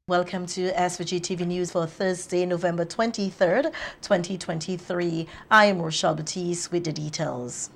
Welcome to SVG-TV News for Thursday, November 23rd, 2023. I am Rochelle Batiste with the details.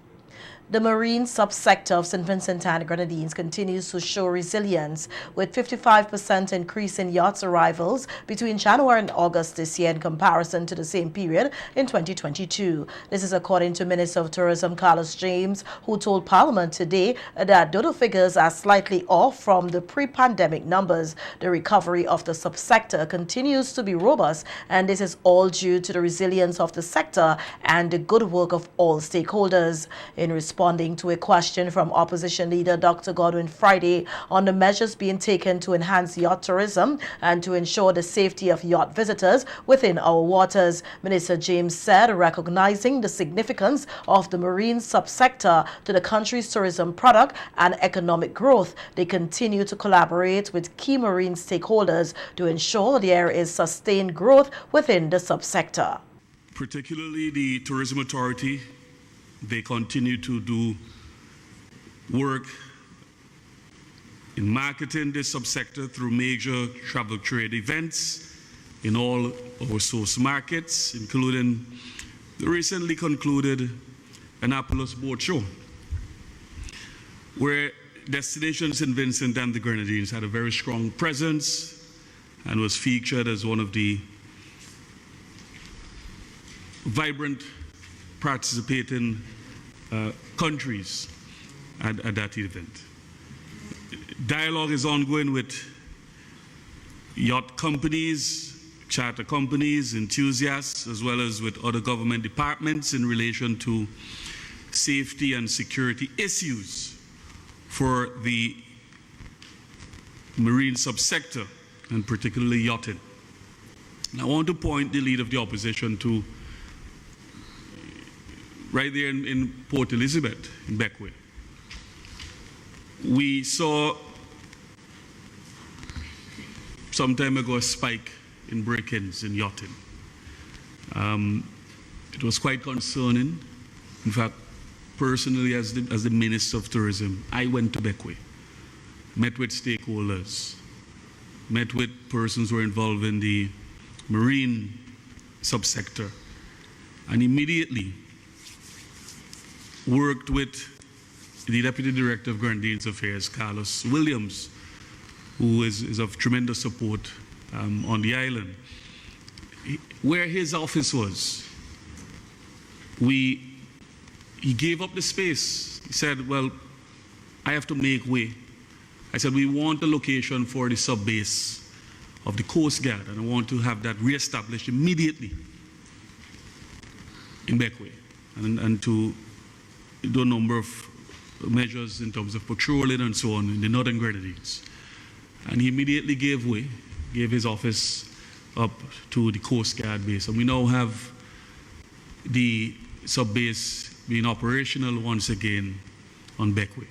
The marine subsector of St. Vincent and Grenadines continues to show resilience, with 55% increase in yachts arrivals between January and August this year in comparison to the same period in 2022. This is according to Minister of Tourism Carlos James, who told Parliament today that though the figures are slightly off from the pre-pandemic numbers, the recovery of the subsector continues to be robust, and this is all due to the resilience of the sector and the good work of all stakeholders. In responding to a question from opposition leader Dr. Godwin Friday on the measures being taken to enhance yacht tourism and to ensure the safety of yacht visitors within our waters, Minister James said, recognizing the significance of the marine subsector to the country's tourism product and economic growth, they continue to collaborate with key marine stakeholders to ensure there is sustained growth within the subsector. Particularly the Tourism Authority, they continue to do work in marketing this subsector through major travel trade events in all our source markets, including the recently concluded Annapolis Boat Show, where Destination St. Vincent and the Grenadines had a very strong presence and was featured as one of the vibrant participating countries at that event. Dialogue is ongoing with yacht companies, charter companies, enthusiasts, as well as with other government departments in relation to safety and security issues for the marine subsector, and particularly yachting. And I want to point the leader of the opposition to right there in Port Elizabeth, in Beckway. We saw some time ago a spike in break-ins in yachting. It was quite concerning. In fact, personally, as the Minister of Tourism, I went to Beckway, met with stakeholders, met with persons who were involved in the marine subsector, and immediately worked with the Deputy Director of Grenadines Affairs, Carlos Williams, who is of tremendous support on the island. Where his office was, he gave up the space. He said, well, I have to make way. I said, we want a location for the sub-base of the Coast Guard, and I want to have that re-established immediately in Beckway, and to do a number of measures in terms of patrolling and so on in the northern Grenadines. And he immediately gave way, gave his office up to the Coast Guard base. And we now have the sub-base being operational once again on Beckway.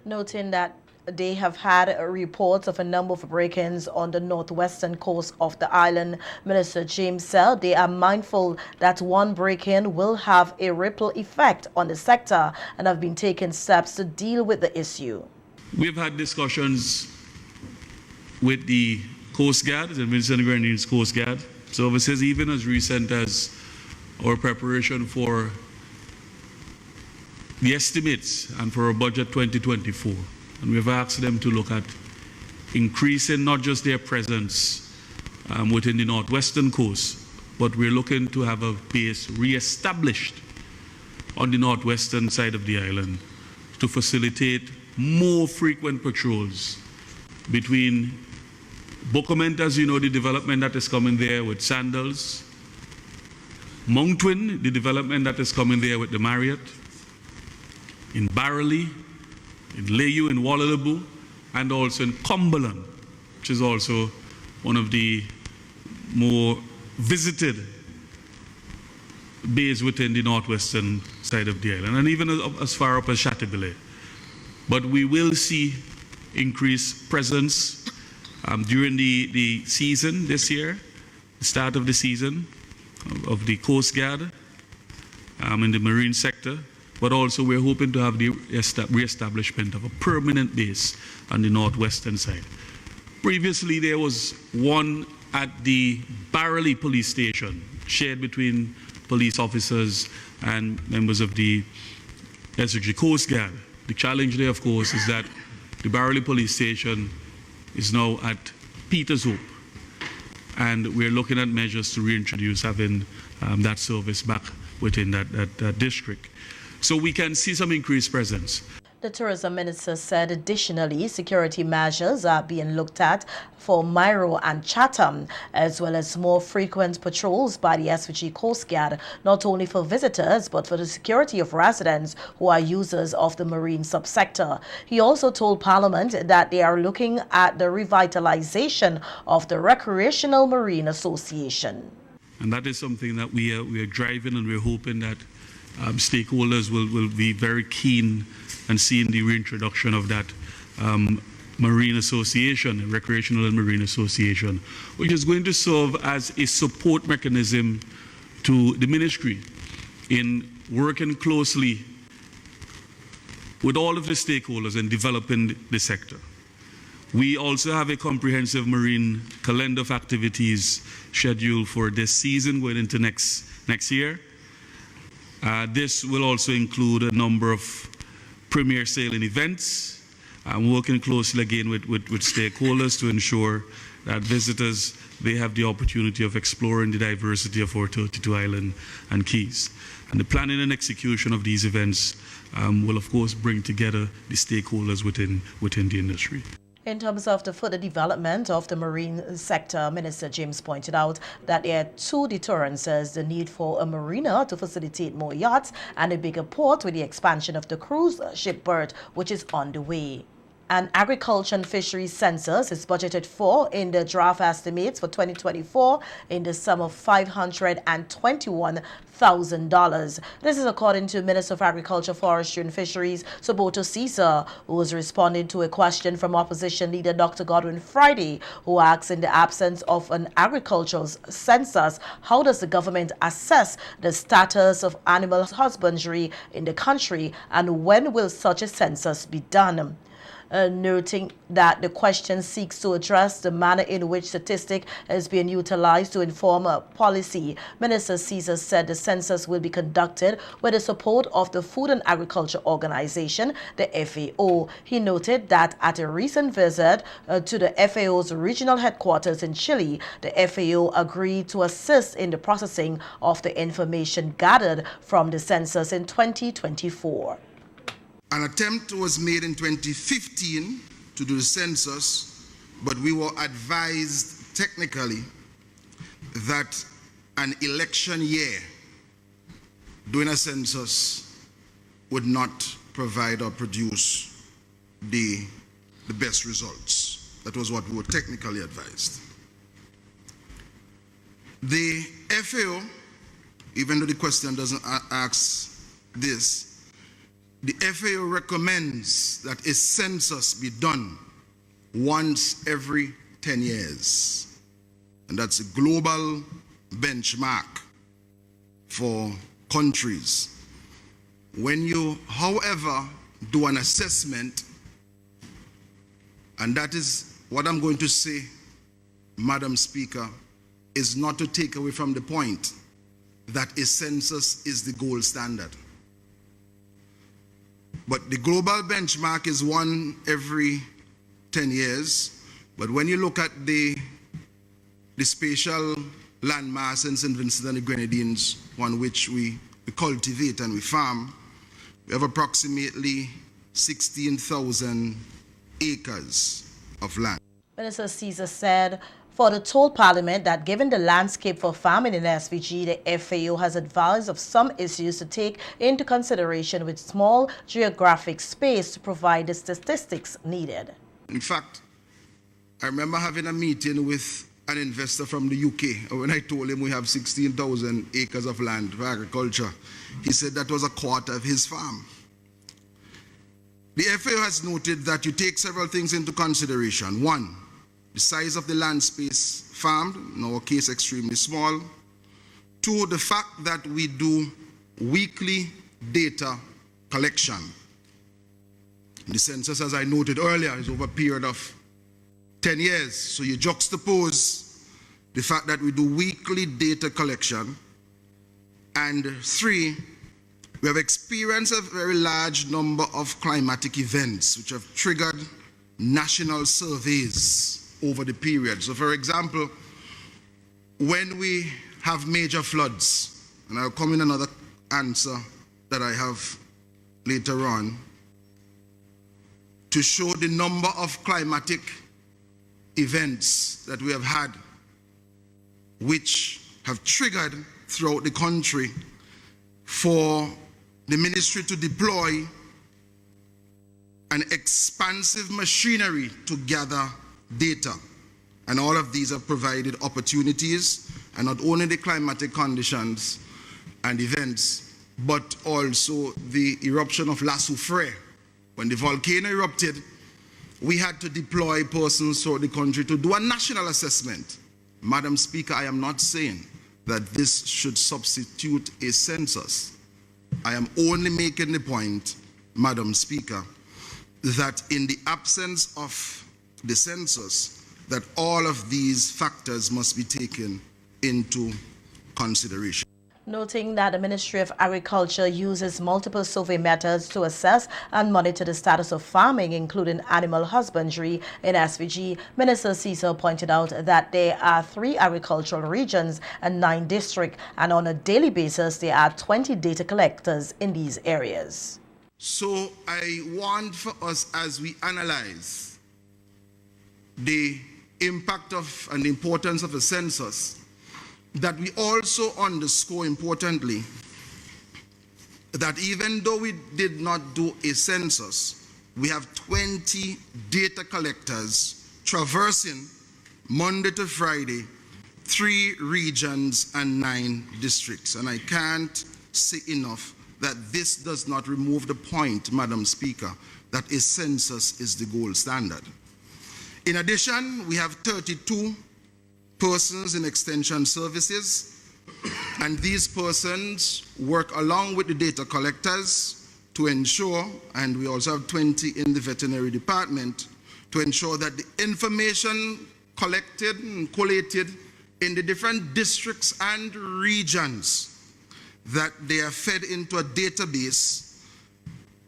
Noting that they have had reports of a number of break-ins on the northwestern coast of the island, Minister James said they are mindful that one break-in will have a ripple effect on the sector and have been taking steps to deal with the issue. We've had discussions with the Coast Guard, the Vincent and Grenadines Coast Guard services, even as recent as our preparation for the estimates and for our budget 2024. And we've asked them to look at increasing not just their presence within the northwestern coast, but we're looking to have a base re-established on the northwestern side of the island to facilitate more frequent patrols between Bocoment, as you know, the development that is coming there with Sandals, Mountwin, the development that is coming there with the Marriott, in Barreley, in Leeward, in Wallalaboo, and also in Cumberland, which is also one of the more visited bays within the northwestern side of the island, and even as far up as Chateauguay. But we will see increased presence during the season this year, the start of the season of the Coast Guard in the marine sector. But also we're hoping to have the re-establishment of a permanent base on the northwestern side. Previously, there was one at the Barley police station, shared between police officers and members of the SVG Coast Guard. The challenge there, of course, is that the Barley police station is now at Peters Hope, and we're looking at measures to reintroduce having that service back within that district. So we can see some increased presence. The tourism minister said additionally security measures are being looked at for Mairo and Chatham, as well as more frequent patrols by the SVG Coast Guard, not only for visitors but for the security of residents who are users of the marine subsector. He also told Parliament that they are looking at the revitalization of the Recreational Marine Association. And that is something that we are driving, and we're hoping that stakeholders will be very keen and seeing the reintroduction of that Marine Association, Recreational and Marine Association, which is going to serve as a support mechanism to the ministry in working closely with all of the stakeholders in developing the sector. We also have a comprehensive marine calendar of activities scheduled for this season going into next year. This will also include a number of premier sailing events. I'm working closely again with stakeholders to ensure that visitors, they have the opportunity of exploring the diversity of our 32 islands and keys. And the planning and execution of these events will of course bring together the stakeholders within the industry. In terms of the further development of the marine sector, Minister James pointed out that there are two deterrences: the need for a marina to facilitate more yachts and a bigger port with the expansion of the cruise ship berth, which is on the way. An agriculture and fisheries census is budgeted for in the draft estimates for 2024 in the sum of $521,000. This is according to Minister of Agriculture, Forestry and Fisheries, Soboto Caesar, who was responding to a question from opposition leader Dr. Godwin Friday, who asked, in the absence of an agricultural census, how does the government assess the status of animal husbandry in the country, and when will such a census be done? Noting that the question seeks to address the manner in which statistic is being utilized to inform policy, Minister Caesar said the census will be conducted with the support of the Food and Agriculture Organization, the FAO. He noted that at a recent visit to the FAO's regional headquarters in Chile, the FAO agreed to assist in the processing of the information gathered from the census in 2024. An attempt was made in 2015 to do the census, but we were advised technically that an election year doing a census would not provide or produce the best results. That was what we were technically advised. The FAO, even though the question doesn't ask this, the FAO recommends that a census be done once every 10 years. And that's a global benchmark for countries. When you, however, do an assessment, and that is what I'm going to say, Madam Speaker, is not to take away from the point that a census is the gold standard. But the global benchmark is one every 10 years. But when you look at the spatial landmass in St. Vincent and the Grenadines, on which we cultivate and we farm, we have approximately 16,000 acres of land. Minister Caesar said Further told Parliament that given the landscape for farming in SVG, the FAO has advised of some issues to take into consideration with small geographic space to provide the statistics needed. In fact, I remember having a meeting with an investor from the UK. When I told him we have 16,000 acres of land for agriculture, he said that was a quarter of his farm. The FAO has noted that you take several things into consideration. One, the size of the land space farmed, in our case extremely small. Two, the fact that we do weekly data collection. The census, as I noted earlier, is over a period of 10 years. So you juxtapose the fact that we do weekly data collection, and 3, we have experienced a very large number of climatic events which have triggered national surveys over the period. So for example, when we have major floods, and I'll come in another answer that I have later on, to show the number of climatic events that we have had which have triggered throughout the country for the ministry to deploy an expansive machinery to gather data. And all of these have provided opportunities, and not only the climatic conditions and events, but also the eruption of La Soufrière. When the volcano erupted, we had to deploy persons throughout the country to do a national assessment. Madam Speaker, I am not saying that this should substitute a census. I am only making the point, Madam Speaker, that in the absence of the census, that all of these factors must be taken into consideration. Noting that the Ministry of Agriculture uses multiple survey methods to assess and monitor the status of farming, including animal husbandry in SVG, Minister Cecil pointed out that there are 3 agricultural regions and 9 districts, and on a daily basis there are 20 data collectors in these areas. So I want for us, as we analyze the impact of and the importance of a census, that we also underscore importantly that even though we did not do a census, we have 20 data collectors traversing Monday to Friday 3 regions and 9 districts. And I can't say enough that this does not remove the point, Madam Speaker, that a census is the gold standard. In addition, we have 32 persons in extension services, and these persons work along with the data collectors to ensure, and we also have 20 in the veterinary department, to ensure that the information collected and collated in the different districts and regions, that they are fed into a database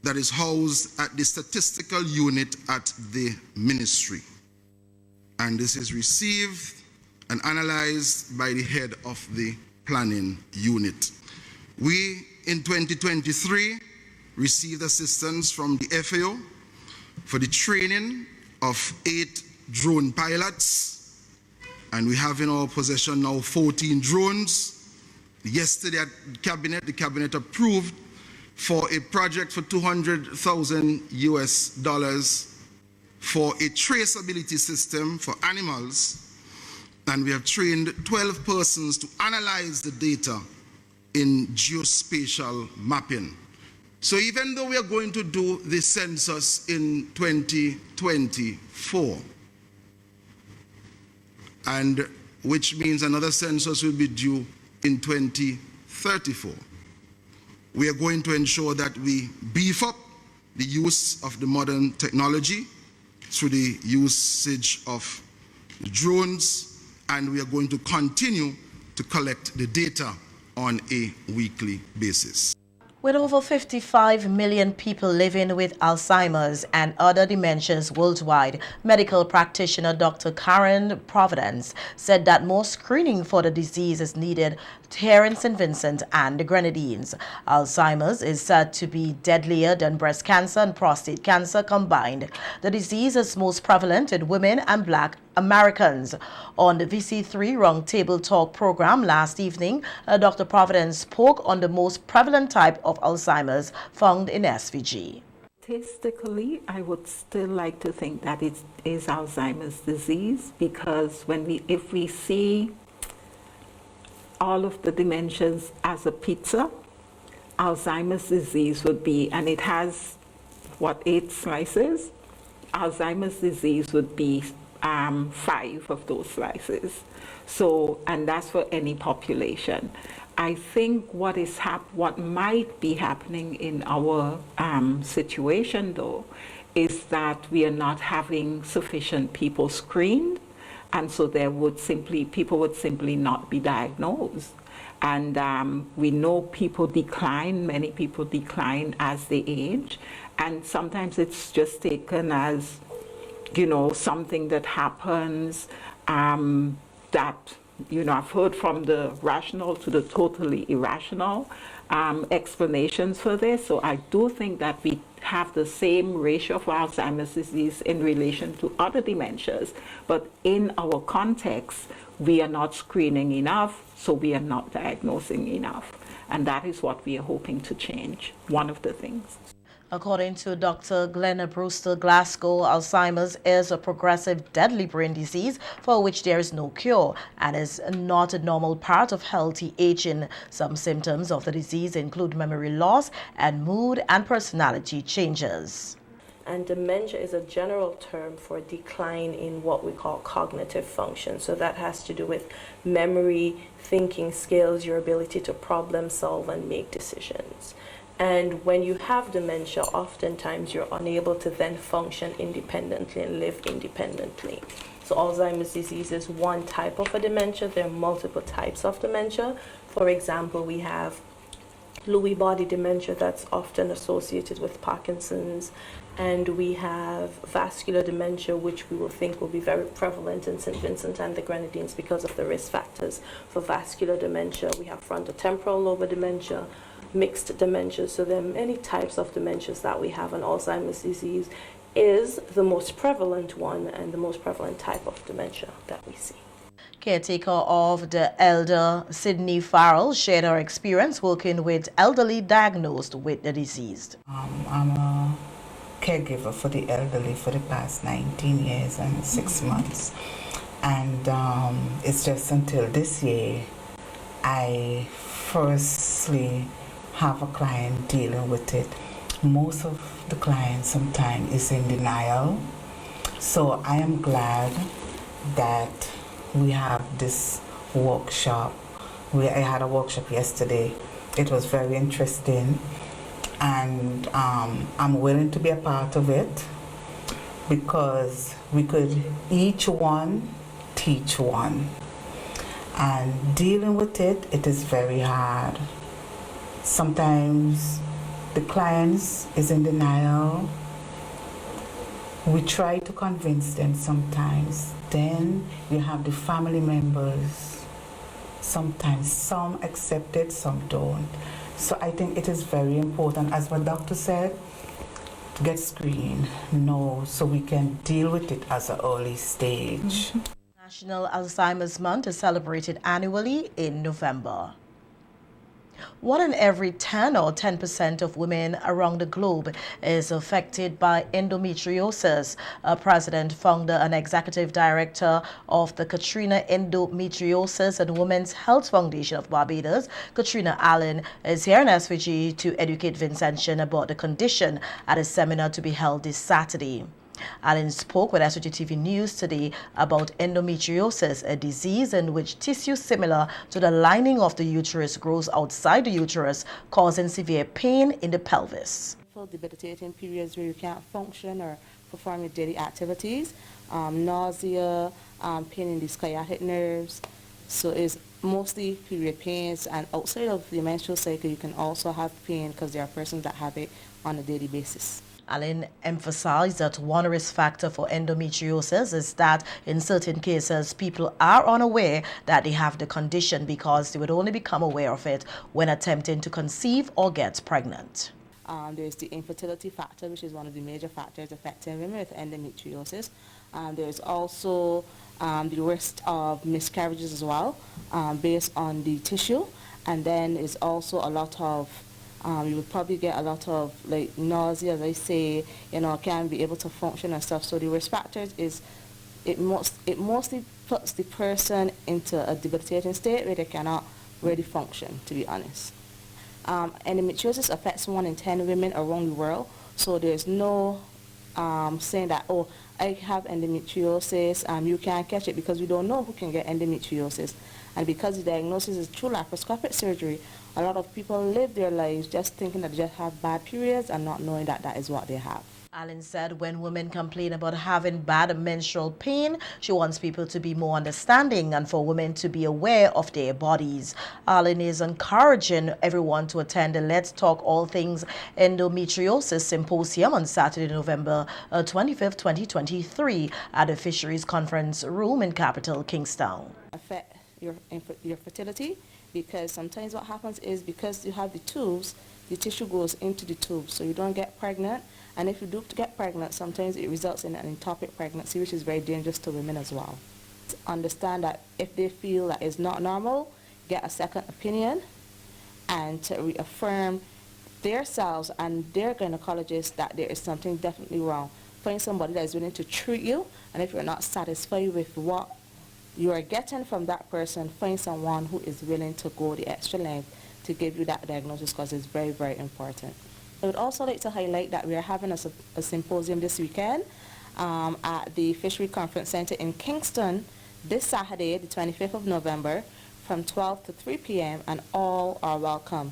that is housed at the statistical unit at the ministry. And this is received and analyzed by the head of the planning unit. We, in 2023, received assistance from the FAO for the training of 8 drone pilots, and we have in our possession now 14 drones. Yesterday at the cabinet approved for a project for $200,000 for a traceability system for animals, and we have trained 12 persons to analyze the data in geospatial mapping. So even though we are going to do the census in 2024, and which means another census will be due in 2034, we are going to ensure that we beef up the use of the modern technology through the usage of drones, and we are going to continue to collect the data on a weekly basis. With over 55 million people living with Alzheimer's and other dementias worldwide, medical practitioner Dr. Karen Providence said that more screening for the disease is needed here in St. Vincent and the Grenadines. Alzheimer's is said to be deadlier than breast cancer and prostate cancer combined. The disease is most prevalent in women and Black Americans. On the VC3 Roundtable Talk program last evening, Dr. Providence spoke on the most prevalent type of Alzheimer's found in SVG. Statistically, I would still like to think that it is Alzheimer's disease, because if we see all of the dementias as a pizza, Alzheimer's disease would be, and it has, 8 slices? Alzheimer's disease would be 5 of those slices. So, and that's for any population. I think what might be happening in our situation, though, is that we are not having sufficient people screened, and so people would simply not be diagnosed. And we know many people decline as they age, and sometimes it's just taken as, something that happens, that, I've heard from the rational to the totally irrational explanations for this. So I do think that we have the same ratio of Alzheimer's disease in relation to other dementias, but in our context, we are not screening enough, so we are not diagnosing enough. And that is what we are hoping to change, one of the things. According to Dr. Glenna Brewster Glasgow, Alzheimer's is a progressive deadly brain disease for which there is no cure and is not a normal part of healthy aging. Some symptoms of the disease include memory loss and mood and personality changes. And dementia is a general term for decline in what we call cognitive function. So that has to do with memory, thinking skills, your ability to problem solve and make decisions. And when you have dementia, oftentimes you're unable to then function independently and live independently. So Alzheimer's disease is one type of a dementia. There are multiple types of dementia. For example, we have Lewy body dementia that's often associated with Parkinson's, and we have vascular dementia, which we will think will be very prevalent in St. Vincent and the Grenadines because of the risk factors for vascular dementia. We have frontotemporal lobe dementia, mixed dementia. So there are many types of dementias that we have, and Alzheimer's disease is the most prevalent one and the most prevalent type of dementia that we see. Caretaker of the elder Sydney Farrell shared her experience working with elderly diagnosed with the disease. I'm a caregiver for the elderly for the past 19 years and 6 months. And it's just until this year I firstly have a client dealing with it. Most of the clients sometimes is in denial. So I am glad that we have this workshop. I had a workshop yesterday. It was very interesting, and I'm willing to be a part of it because we could each one teach one. And dealing with it, it is very hard. Sometimes the clients is in denial. We try to convince them sometimes. Then you have the family members. Sometimes some accept it, some don't. So I think it is very important, as my doctor said, to get screened, so we can deal with it as an early stage. National Alzheimer's Month is celebrated annually in November. 1 in every 10 or 10% of women around the globe is affected by endometriosis. President, founder, and executive director of the Katrina Endometriosis and Women's Health Foundation of Barbados, Katrina Allen, is here in SVG to educate Vincentian about the condition at a seminar to be held this Saturday. Allen spoke with SVGTV News today about endometriosis, a disease in which tissue similar to the lining of the uterus grows outside the uterus, causing severe pain in the pelvis. Debilitating periods where you can't function or perform your daily activities, nausea, pain in the sciatic nerves. So it's mostly period pains, and outside of the menstrual cycle you can also have pain because there are persons that have it on a daily basis. Allen emphasized that one risk factor for endometriosis is that in certain cases people are unaware that they have the condition because they would only become aware of it when attempting to conceive or get pregnant. There's the infertility factor, which is one of the major factors affecting women with endometriosis. There's also the risk of miscarriages as well, based on the tissue. And then there's also a lot of you would probably get a lot of like nausea, as I say, can't be able to function and stuff. So the risk factors is it mostly puts the person into a debilitating state where they cannot really function, to be honest. Endometriosis affects 1 in 10 women around the world. So there's no saying that, oh, I have endometriosis, you can't catch it, because we don't know who can get endometriosis. And because the diagnosis is through laparoscopic surgery, a lot of people live their lives just thinking that they just have bad periods and not knowing that that is what they have. Allen said when women complain about having bad menstrual pain, she wants people to be more understanding and for women to be aware of their bodies. Allen is encouraging everyone to attend the Let's Talk All Things Endometriosis Symposium on Saturday, November 25th, 2023 at the Fisheries Conference Room in capital Kingstown. Affect your fertility, because sometimes what happens is because you have the tubes, the tissue goes into the tubes, so you don't get pregnant. And if you do get pregnant, sometimes it results in an ectopic pregnancy, which is very dangerous to women as well. Understand that if they feel that it's not normal, get a second opinion and to reaffirm themselves and their gynecologist that there is something definitely wrong. Find somebody that is willing to treat you, and if you're not satisfied with what you are getting from that person, find someone who is willing to go the extra length to give you that diagnosis, because it's very, very important. I would also like to highlight that we are having a symposium this weekend at the Fishery Conference Center in Kingston this Saturday, the 25th of November, from 12 to 3 p.m., and all are welcome.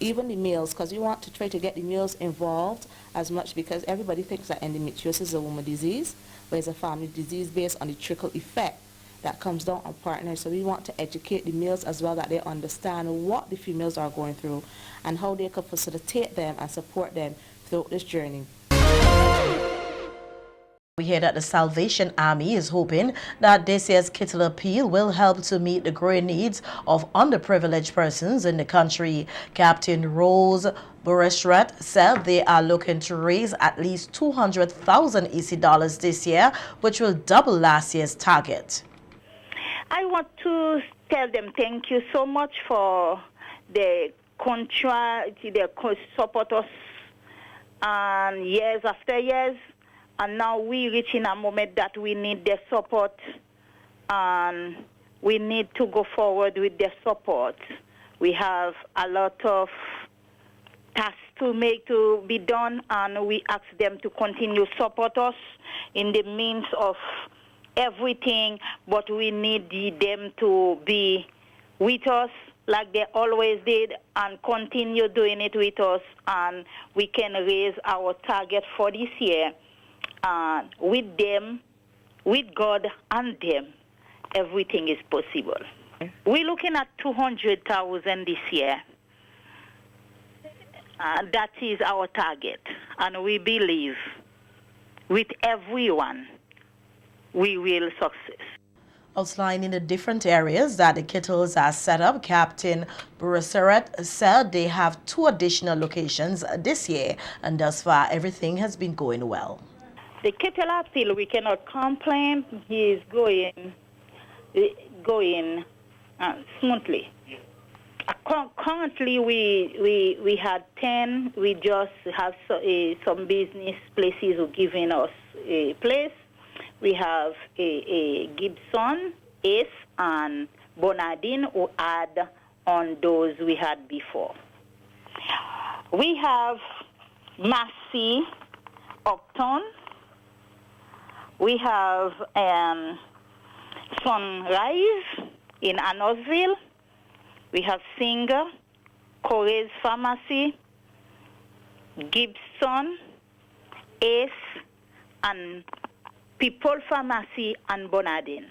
Even the males, because we want to try to get the males involved as much, because everybody thinks that endometriosis is a woman disease, but it's a family disease based on the trickle effect that comes down on partners. So we want to educate the males as well, that they understand what the females are going through and how they can facilitate them and support them throughout this journey. We hear that the Salvation Army is hoping that this year's Kittle Appeal will help to meet the growing needs of underprivileged persons in the country. Captain Rose Bureshret said they are looking to raise at least 200,000 EC dollars this year, which will double last year's target. I want to tell them thank you so much for the support us years after years. And now we reaching a moment that we need their support, and we need to go forward with their support. We have a lot of tasks to be done, and we ask them to continue support us in the means of everything, but we need them to be with us like they always did and continue doing it with us, and we can raise our target for this year. With them, with God and them, everything is possible. We're looking at 200,000 this year. That is our target, and we believe with everyone we will success. Outlining the different areas that the Kittles are set up, Captain Bureshret said they have 2 additional locations this year, and thus far everything has been going well. The Kittle Appeal, we cannot complain. He is going smoothly. Currently, we had 10. We just have some business places who giving us a place. We have a Gibson, Ace, and Bonadine who add on those we had before. We have Massey, Upton. We have Sunrise in Annosville. We have Singer, Corey's Pharmacy, Gibson, Ace, and People Pharmacy and Bonadine.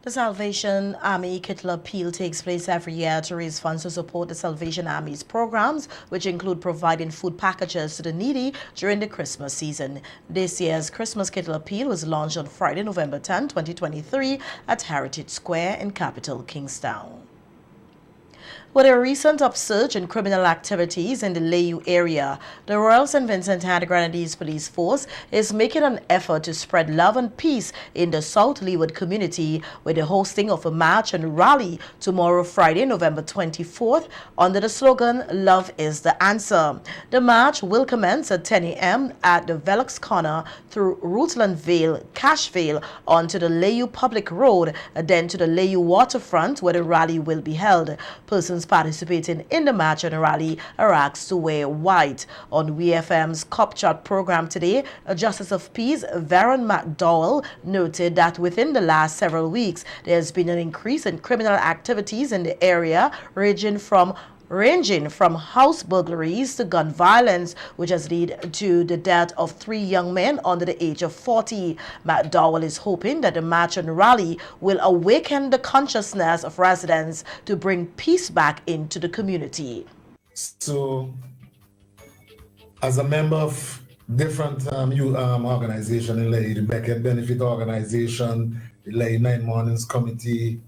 The Salvation Army Kittle Appeal takes place every year to raise funds to support the Salvation Army's programs, which include providing food packages to the needy during the Christmas season. This year's Christmas Kittle Appeal was launched on Friday, November 10, 2023 at Heritage Square in capital Kingstown. With a recent upsurge in criminal activities in the Leeward area, the Royal St. Vincent and the Grenadines Police Force is making an effort to spread love and peace in the South Leeward community with the hosting of a march and rally tomorrow, Friday, November 24th, under the slogan, "Love is the Answer." The march will commence at 10 a.m. at the Velux Corner through Rutland Vale, Cashvale, onto the Leeward Public Road, then to the Leeward Waterfront, where the rally will be held. Persons participating in the march and rally are asked to wear white. On WFM's Cop Chat program today, Justice of Peace Varen McDowell noted that within the last several weeks, there has been an increase in criminal activities in the area, ranging from ranging from house burglaries to gun violence, which has led to the death of 3 young men under the age of 40. McDowell is hoping that the march and rally will awaken the consciousness of residents to bring peace back into the community. So, as a member of different organizations in Leeward, the Beckett Benefit Organization, the Leeward 9 Mornings Committee,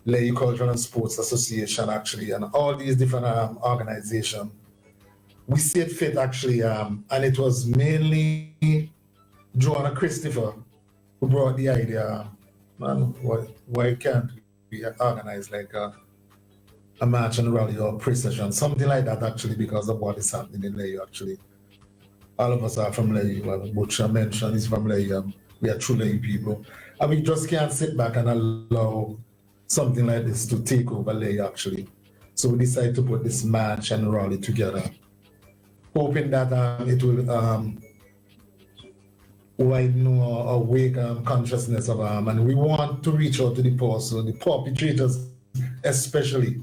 Leeward Cultural and Sports Association, actually, and all these different organizations, we see it fit, actually, and it was mainly Joanna Christopher who brought the idea, man, why can't we organize like a march and rally or procession, something like that, actually, because of what is happening in Leeward, actually. All of us are from Leeward. Well, Butcher mentioned is from Leeward. We are true Leeward people. And we just can't sit back and allow something like this to take over Leeward, actually. So we decided to put this march and rally together, hoping that it will widen or awake consciousness of and we want to reach out to the poor, so the perpetrators, especially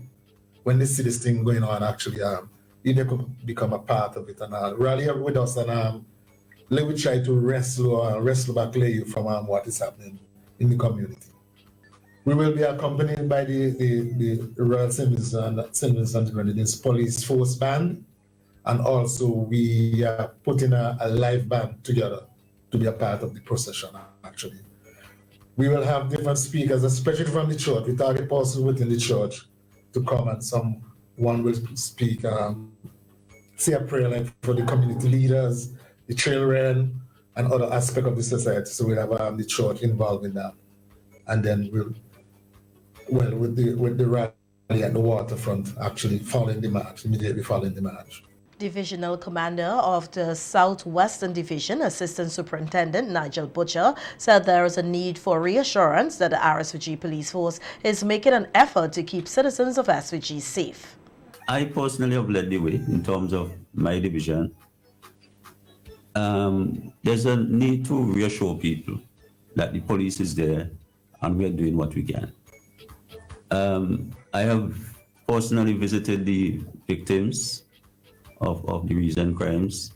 when they see this thing going on, actually, they could become a part of it and rally with us, and we try to wrestle back Leeward from what is happening in the community. We will be accompanied by the Royal Census and Grenadines Police Force Band, and also we are putting a live band together to be a part of the procession, actually. We will have different speakers, especially from the church. We target persons within the church to come, and someone will speak, say a prayer like for the community leaders, the children, and other aspects of the society. So we have the church involved in that. And then with the rally at the waterfront, actually following the march, immediately following the march. Divisional Commander of the Southwestern Division, Assistant Superintendent Nigel Butcher, said there is a need for reassurance that the RSVG Police Force is making an effort to keep citizens of SVG safe. I personally have led the way in terms of my division. There's a need to reassure people that the police is there and we are doing what we can. I have personally visited the victims of the recent crimes.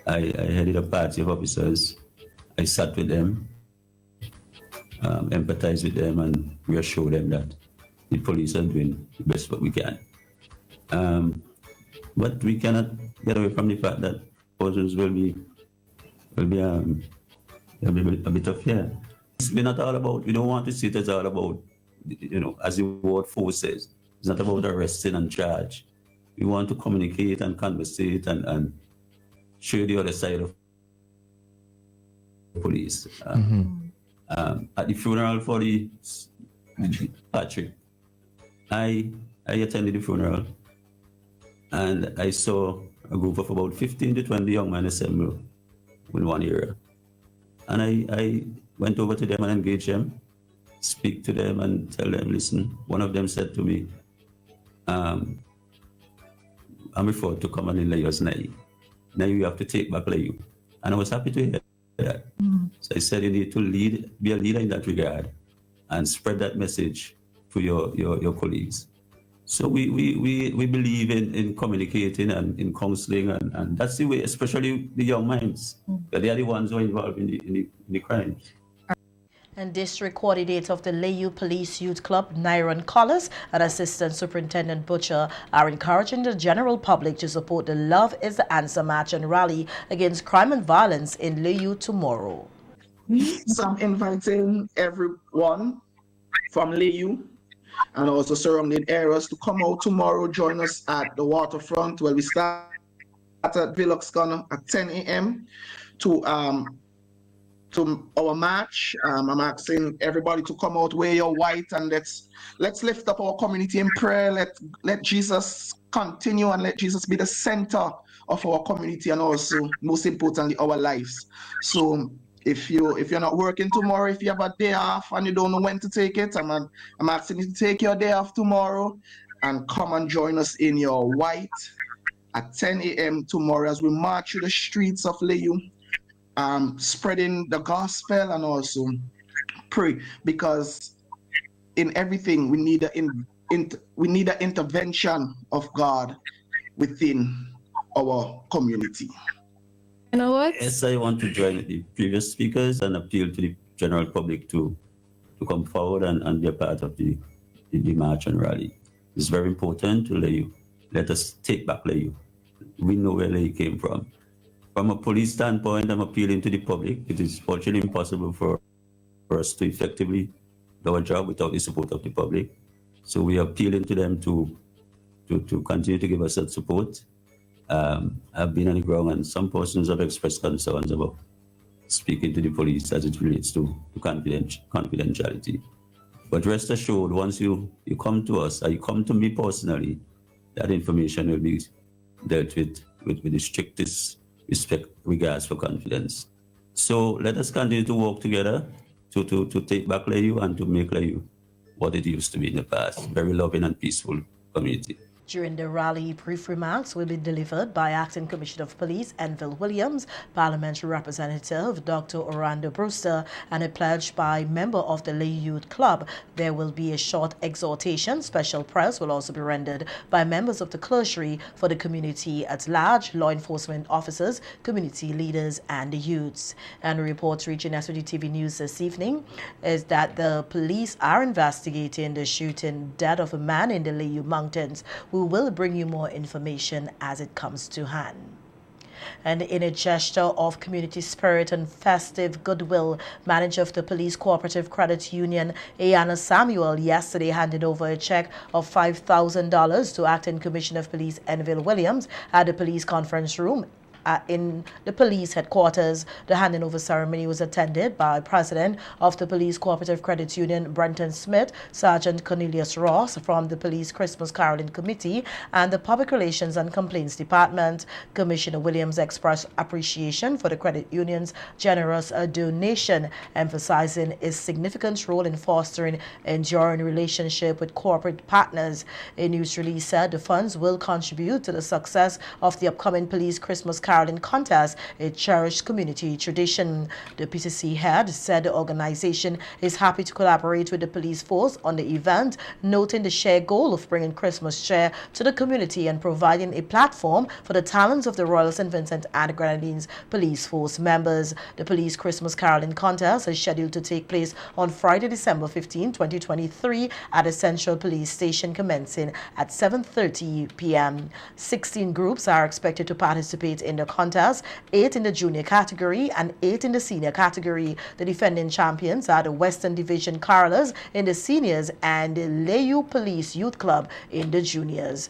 I headed a party of officers. I sat with them, empathized with them, and reassured them that the police are doing the best what we can. But we cannot get away from the fact that persons will be a bit of fear. We're not all about, we don't want to see it as all about, as the word force says, it's not about arresting and charge. We want to communicate and conversate and show the other side of the police. At the funeral for the Patrick, I attended the funeral and I saw a group of about 15 to 20 young men assemble in one area. And I went over to them and engaged them, speak to them and tell them, listen, one of them said to me, I'm referred to come and lay us now. Now you have to take back Leeward. And I was happy to hear that. So I said you need to be a leader in that regard and spread that message to your colleagues. So we believe in communicating and in counseling, and that's the way, especially the young minds. They are the ones who are involved in the crimes. And District Coordinator of the Leeward Police Youth Club, Nyron Collis, and Assistant Superintendent Butcher are encouraging the general public to support the Love is the Answer march and rally against crime and violence in Leeward tomorrow. So I'm inviting everyone from Leeward and also surrounding areas to come out tomorrow, join us at the waterfront where we start at Villoxcon at 10 a.m. to our march. I'm asking everybody to come out, wear your white, and let's lift up our community in prayer. Let Jesus continue and let Jesus be the center of our community and also, most importantly, our lives. So if you're not working tomorrow, if you have a day off and you don't know when to take it, I'm asking you to take your day off tomorrow and come and join us in your white at 10 a.m. tomorrow as we march through the streets of Leeward, spreading the gospel and also pray, because in everything we need the we need an intervention of God within our community. You know what? Yes, I want to join the previous speakers and appeal to the general public to come forward and be a part of the march and rally. It's very important to let us take back Leeward. We know where Leeward came from. From a police standpoint, I'm appealing to the public. It is virtually impossible for us to effectively do our job without the support of the public. So we are appealing to them to continue to give us that support. I've been on the ground and some persons have expressed concerns about speaking to the police as it relates to confidentiality. But rest assured, once you come to us, or you come to me personally, that information will be dealt with the strictest respect, regards for confidence. So let us continue to work together to take back Leeward and to make Leeward what it used to be in the past, very loving and peaceful community. During the rally, brief remarks will be delivered by Acting Commissioner of Police Enville Williams, Parliamentary Representative Dr. Orlando Brewster, and a pledge by member of the Leeward Youth Club. There will be a short exhortation. Special prayers will also be rendered by members of the clergy for the community at large, law enforcement officers, community leaders, and the youths. And a report reaching SVG-TV News this evening is that the police are investigating the shooting death of a man in the Leeward Mountains. We will bring you more information as it comes to hand. And in a gesture of community spirit and festive goodwill, manager of the Police Cooperative Credit Union, Ayana Samuel, yesterday handed over a check of $5,000 to Acting Commissioner of Police Enville Williams at the police conference room in the police headquarters. The handing over ceremony was attended by President of the Police Cooperative Credit Union, Brenton Smith, Sergeant Cornelius Ross from the Police Christmas Caroling Committee, and the Public Relations and Complaints Department. Commissioner Williams expressed appreciation for the credit union's generous donation, emphasizing its significant role in fostering enduring relationship with corporate partners. A news release said the funds will contribute to the success of the upcoming Police Christmas Caroling contest, a cherished community tradition. The PCC head said the organization is happy to collaborate with the police force on the event, noting the shared goal of bringing Christmas cheer to the community and providing a platform for the talents of the Royal St. Vincent and Grenadines Police Force members. The Police Christmas Caroling contest is scheduled to take place on Friday, December 15, 2023 at the Central Police Station, commencing at 7:30 p.m. 16 groups are expected to participate in the contest, 8 in the junior category and 8 in the senior category. The defending champions are the Western Division Carolers in the seniors and the Leeward Police Youth Club in the juniors.